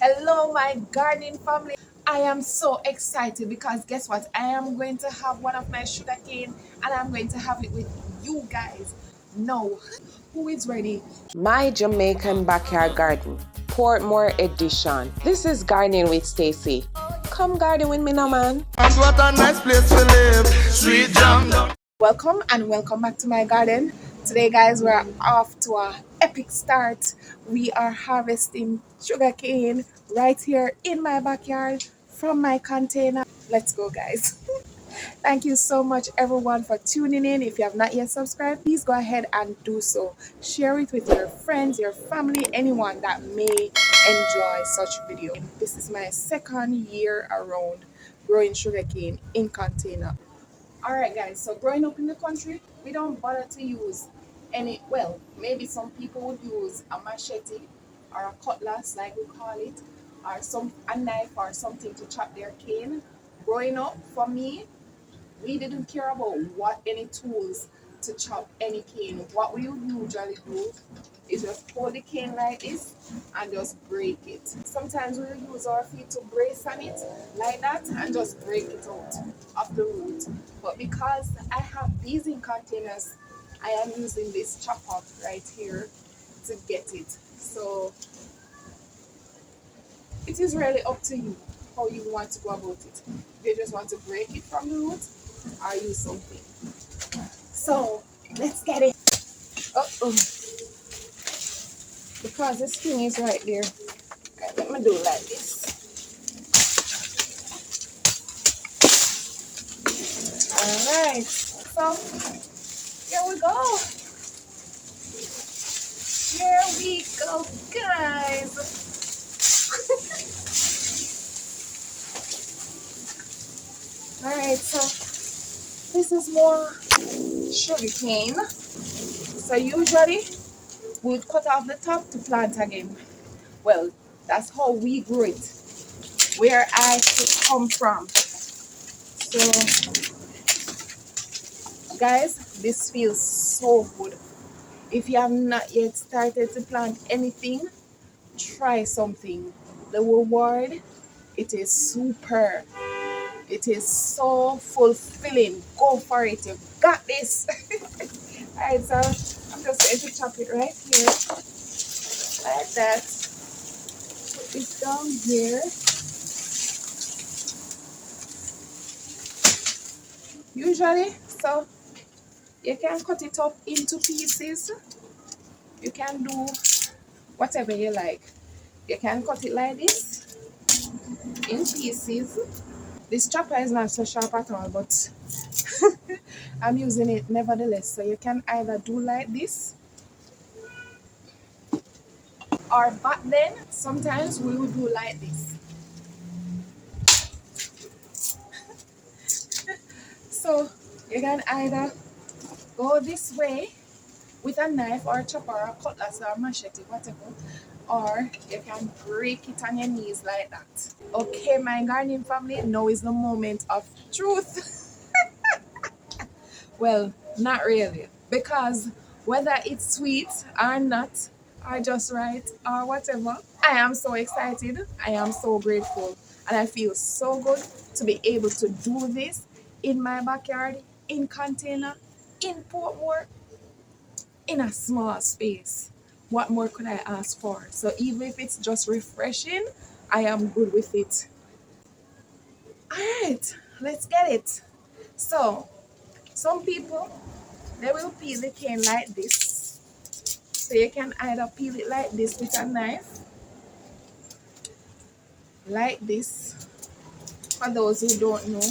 Hello, my gardening family. I am so excited because guess what? I am going to have one of my sugarcane and I'm going to have it with you guys. No, who is ready? My Jamaican Backyard Garden, Portmore Edition. This is Gardening with Stacey. Come garden with me now, man. And what a nice place to live. Sweet jam. Welcome and welcome back to my garden. Today, guys, we're off to a epic start. We are harvesting sugarcane right here in my backyard from my container. Let's go, guys. Thank you so much, everyone, for tuning in. If you have not yet subscribed, please go ahead and do so. Share it with your friends, your family, anyone that may enjoy such video. This is my second year around growing sugarcane in container. All right, guys. So growing up in the country, we don't bother to use any. Well, maybe some people would use a machete or a cutlass, like we call it, or a knife or something to chop their cane. Growing up, for me, we didn't care about what any tools to chop any cane. What we would usually do is just hold the cane like this and just break it. Sometimes we will use our feet to brace on it like that and just break it out of the root. But because I have these in containers, I am using this chopper right here to get it. So it is really up to you how you want to go about it. If you just want to break it from the root or use something. So let's get it. Uh-oh. Because the string is right there. Right, let me do it like this. Alright. So here we go. Here we go, guys. Alright, so this is more sugar cane. So usually we would cut off the top to plant again. Well, that's how we grew it. Where I come from. So guys, this feels so good. If you have not yet started to plant anything, try something. The reward, it is super. It is so fulfilling. Go for it. You got this. Alright, so I'm just going to chop it right here. Like that. Put this down here. Usually, so you can cut it up into pieces. You can do whatever you like. You can cut it like this in pieces. This chopper is not so sharp at all, but I'm using it nevertheless. So you can either do like this, or back then sometimes we would do like this. So you can either go this way with a knife or a chopper or a cutlass or a machete, whatever, or you can break it on your knees like that. Okay, my gardening family, now is the moment of truth. Well, not really, because whether it's sweet or not, or just right or whatever, I am so excited. I am so grateful, and I feel so good to be able to do this in my backyard, in container, in Portmore, in a small space. What more could I ask for? So even if it's just refreshing, I am good with it. All right, let's get it. So some people, they will peel the cane like this. So you can either peel it like this with a knife, like this, for those who don't know.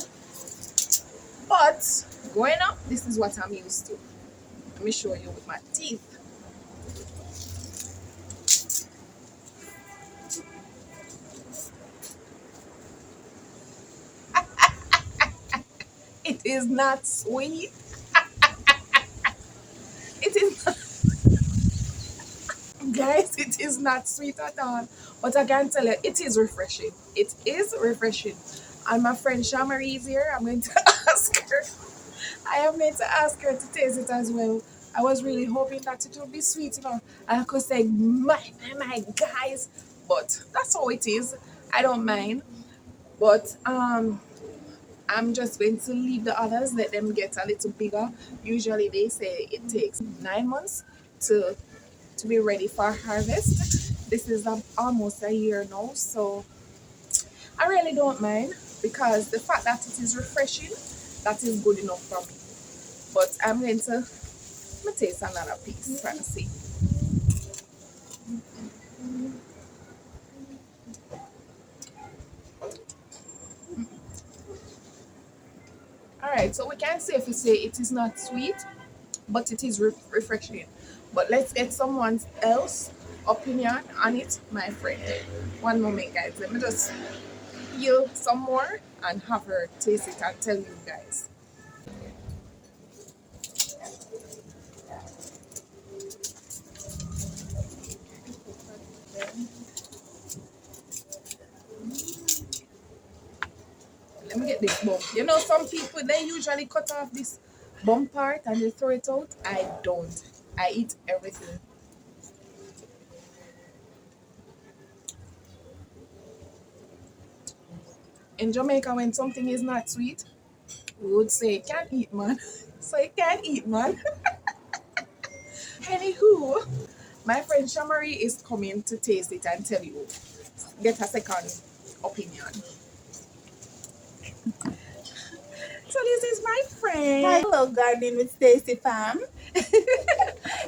But growing up, this is what I'm used to. Let me show you with my teeth. It is not sweet. It is not, guys, it is not sweet at all. But I can tell you, it is refreshing. It is refreshing. And my friend Shamari is here. I'm going to ask her. I am going to ask her to taste it as well. I was really hoping that it would be sweet enough. I could say, my guys, but that's how it is. I don't mind. But I'm just going to leave the others, let them get a little bigger. Usually they say it takes 9 months to be ready for harvest. This is almost a year now, so I really don't mind because the fact that it is refreshing, that is good enough for me. But I'm going to taste another piece and see. Alright, so we can safely say it is not sweet, but it is refreshing. But let's get someone else opinion on it, my friend. One moment, guys. Let me just peel some more and have her taste it and tell you guys. Let me get this bump. You know, some people they usually cut off this bump part and they throw it out. I don't. I eat everything. In Jamaica, when something is not sweet, we would say, can't eat, man. So you can't eat, man. Anywho, my friend Shamari is coming to taste it and tell you, get a second opinion. So this is my friend. Hello, Gardening with Stacey fam.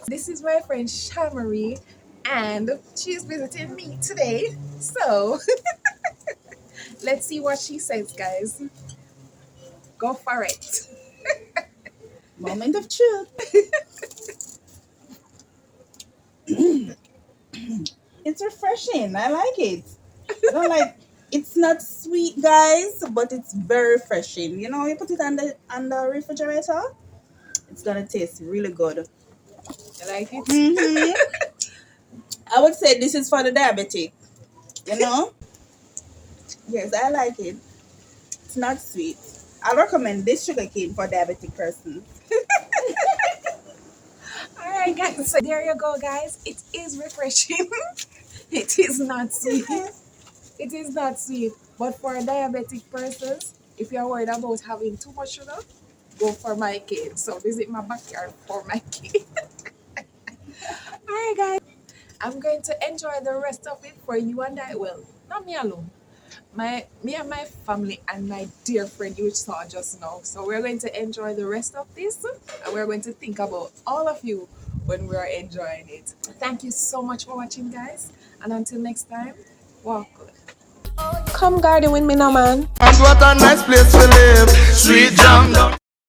This is my friend Shamari, and she's visiting me today. So let's see what she says, guys. Go for it. Moment of truth. It's refreshing. I like it. I don't like. It's not sweet, guys, but it's very refreshing. You know, you put it on the refrigerator, it's gonna taste really good. You like it? I would say this is for the diabetic. You know? Yes, I like it. It's not sweet. I recommend this sugar cane for diabetic person. Alright, guys. So there you go, guys. It is refreshing. It is not sweet. It is not sweet. But for diabetic persons, if you're worried about having too much sugar, go for my cane. So visit my backyard for my cane. Alright, guys. I'm going to enjoy the rest of it for you and I. Well, not me alone. Me and my family and my dear friend you saw just now. So we're going to enjoy the rest of this and we're going to think about all of you when we're enjoying it. Thank you so much for watching, guys. And until next time, walk good. Come garden with me now, man. And what a nice place to live. Sweet jam down.